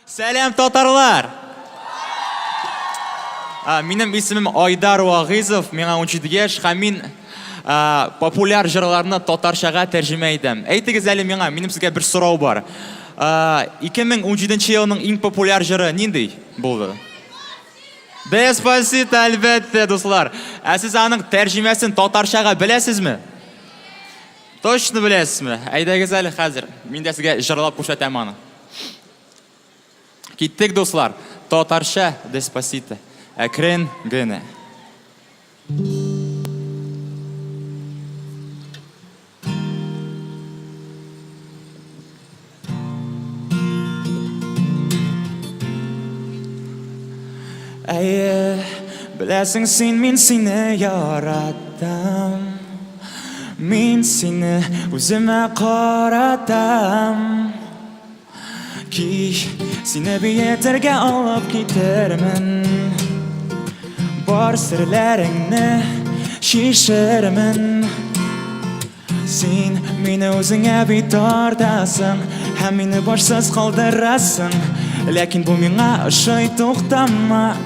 Сәлем татарлар. Минем исемем Айдар Вагызов, миңа 17 яшь, һәм мин популяр җырларны татарчага тәрҗемә итәм. Әйтегез әле миңа, минем сезгә бер сорау бар. 2017 елның иң популяр җыры нинди булды? Деспасито, әлбәттә, дуслар. Сез аның тәрҗемәсен татарчага беләсезме? Точно беләсезме? Әйдәгез әле хәзер. Мин дә сезгә җырлап күрсәтәм аны. Киттек, дуслар. Татарча Деспасито. Әкрен генә. Әйе, беләсең син, мин сине яратам. Мин сине үземә каратам. Ки сине биетергә алып китермен. Бар серләреңне шишермен. Син мине үзеңә бит тартасың, һәм мине башсыз калдырасың. Ләкин бу миңа ошый, туктама.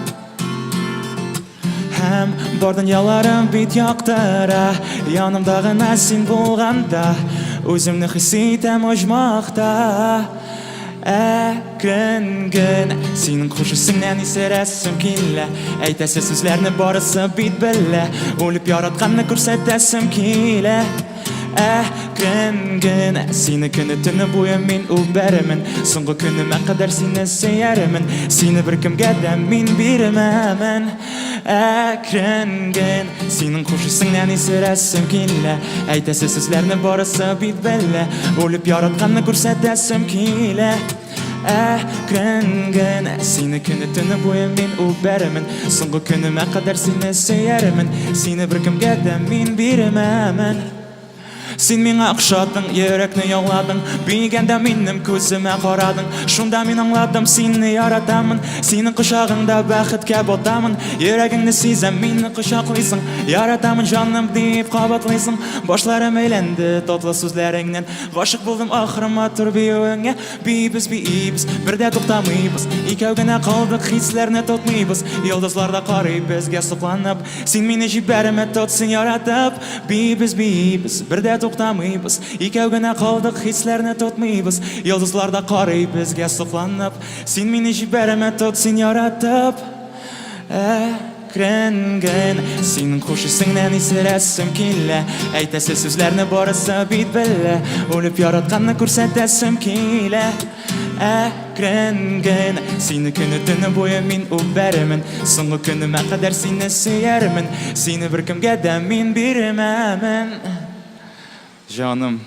Һәм бар дөньяларым бит яктыра. Янымда гына син булганда, үземне хис итәм оҗмакта. Әкрен генә синең хуш исеңнән исерәсем килә. Әйтәсе сүзләрне барысы бит белә. Үлеп яратканны күрсәтәсем килә. Әкрен генә сине көне төне буе мин үбәрмен. Соңгы көнемә кадәр сине сөярмен. Сине беркемгә дә мин бирмәмен. Әкрен генә синең хуш исеңнән исерәсем килә. Әйтәсе сүзләрне барысы бит белә. Үлеп яратканны күрсәтәсем килә. Әкрен генә сине көне төне буе мин үбәрмен. Соңгы көнемә кадәр сине сөярмен. Сине беркемгә дә мин бирмәмен. Син миңа охшадың, йөрәкне яуладың. Бигәндә минем күземә карадың. Шунда мин аңладым, сине яратамын. Синең кочагыңда бәхеткә батамын. Йөрәгеңне сизәм, мине кочаклыйсың. Яратамын җаным дип кабатлыйсың. Башларым әйләнде татлы сүзләреңнән. Гашык булдым ахры матур биюеңә. Бибез, бердә туктамыйбыз. Икәү генә калдык, хисләрне тотмыйбыз. Йолдызларда карый безгә сокланып. Син мине җибәрмә, тот син яратып. Бибез, бердә туктамыйбыз. Икәү генә калдык, хисләрне тотмыйбыз. Йолдызларда карый безгә сокланып. Син мине җибәрмә, тот син яратып. Әкрен генә синең хуш исеңнән исерәсем килә. Әйтәсе сүзләрне барысы бит белә. Үлеп яратканны күрсәтәсем килә. Әкрен генә сине көне төне буе мин үбәрмен. Соңгы көнемә кадәр сине сөярмен. Сине беркемгә дә мин бирмәмен. Canım.